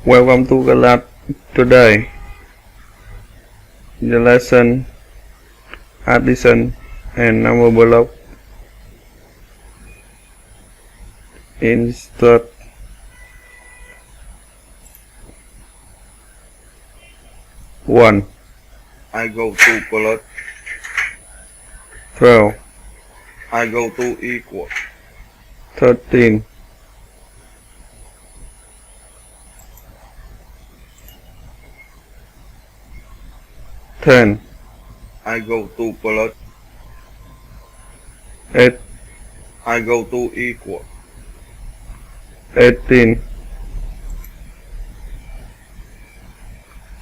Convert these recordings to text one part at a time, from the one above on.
Welcome to class today. The lesson addition and number block insert 1, I go to plus, 12, I go to equal, 13, 10, I go to plus, 8, I go to equal, 18,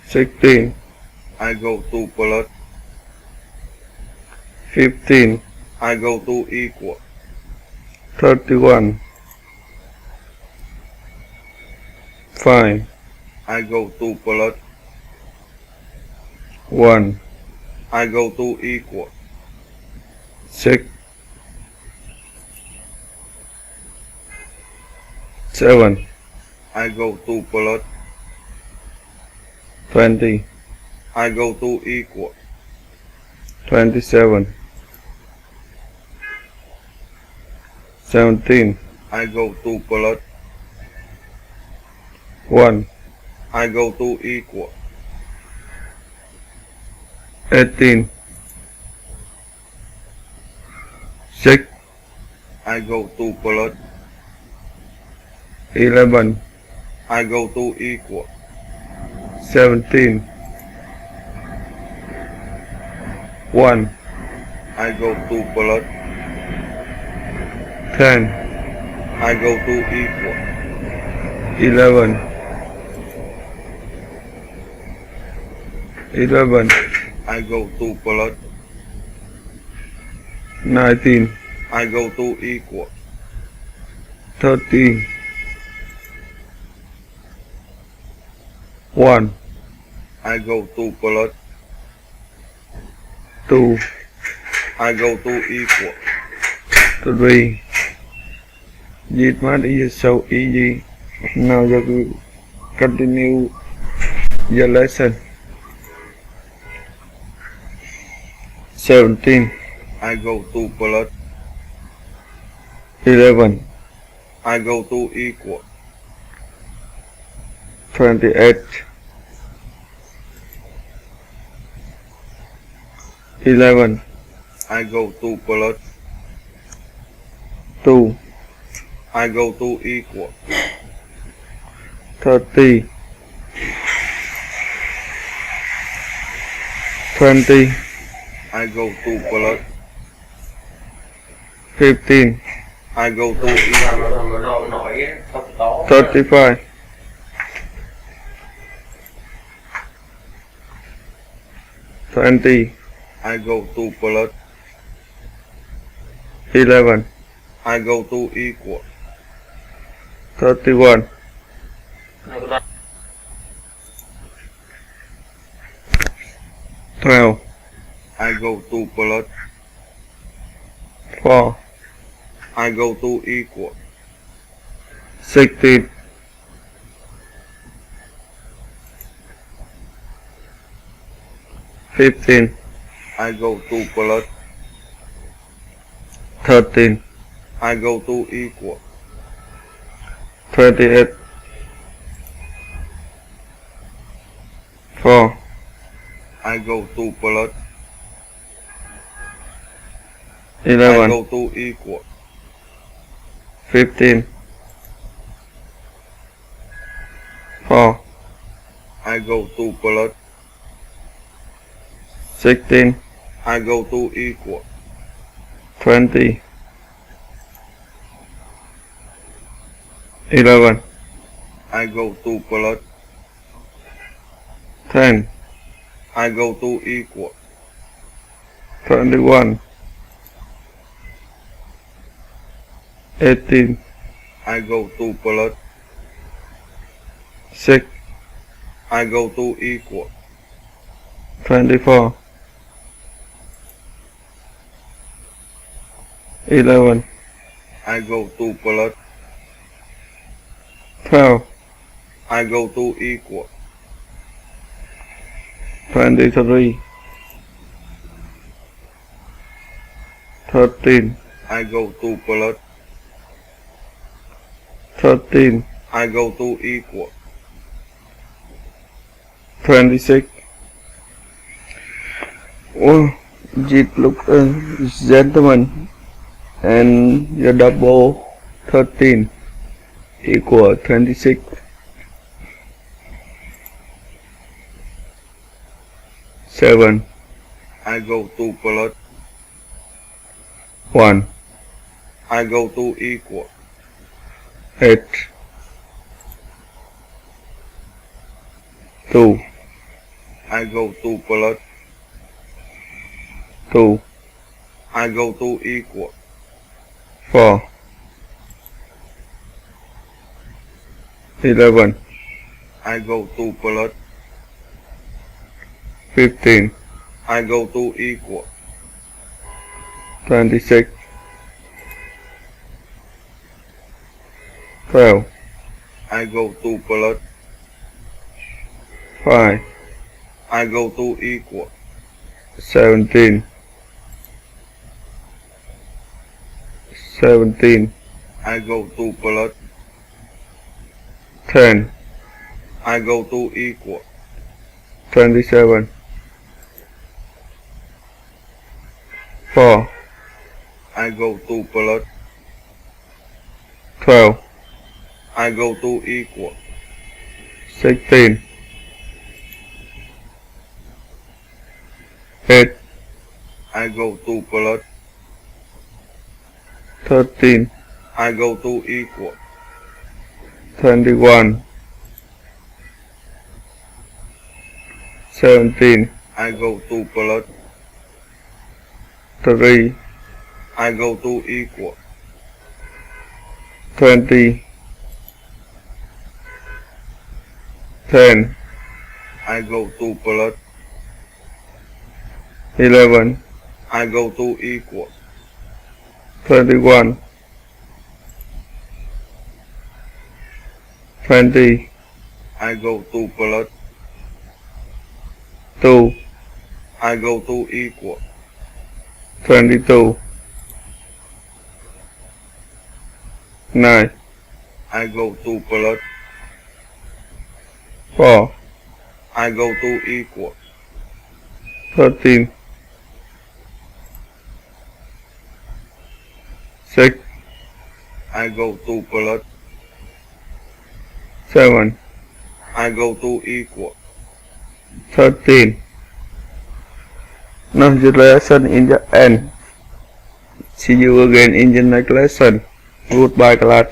16, I go to plus, 15, I go to equal, 31, 5, I go to plus, 1, I go to equal, 6, 7, I go to plus, 20, I go to equal, 27, 17, I go to plus, 1, I go to equal, 18, 6, I go to plus, 11, I go to equal, 17, 1, I go to plus, 10, I go to equal, 11, 11, I go to plus, 19, I go to equal, 13, 1, I go to plus, 2, I go to equal, 3. It might is so easy. Now you continue the lesson. 17, I go to plus, 11, I go to equal, 28, 11, I go to plus, 2, I go to equal, 30, 20, I go to plus, 15, I go to equal, 35, 20, I go to plus, 11, I go to equal, 31, 12, I go to plus, 4, I go to equal, 16, 15, I go to plus, 13, I go to equal, 28, 4, I go to plus, I 11, go to equal, 15, 4, I go to plus, 16, I go to equal, 20, 11, I go to plus, 10, I go to equal, 21, 18, I go to plus, 6, I go to equal, 24, 11, I go to plus, 12, I I go to equal. 23. 13. I go to plus. 13. I go to equal. 26. Oh, look, gentlemen, and your double 13 equal 26. 7. I go to plus. 1. I go to equal. 8. 2. I go to plus. 2. I go to equal. 4. 11. I go to plus. 15. I go to equal. 26. 12. I go to plus. 5. I go to equal. 17. 17. I go to plus. 10. I go to equal. 27. 4. I go to plus. 12. I go to equal. 16. 8. I go to plus. 13. I go to equal. 21. 17. I go to plus. 3. I go to equal. 20. 10. I go to plus. 11. I go to equal. 21. 20. I go to plus. 2. I go to equal. 22. 9. I go to plus. 4. I go to equal. 13. 6. I go to plus. 7. I go to equal. 13. Now the lesson in the end. See you again in the next lesson. Goodbye class.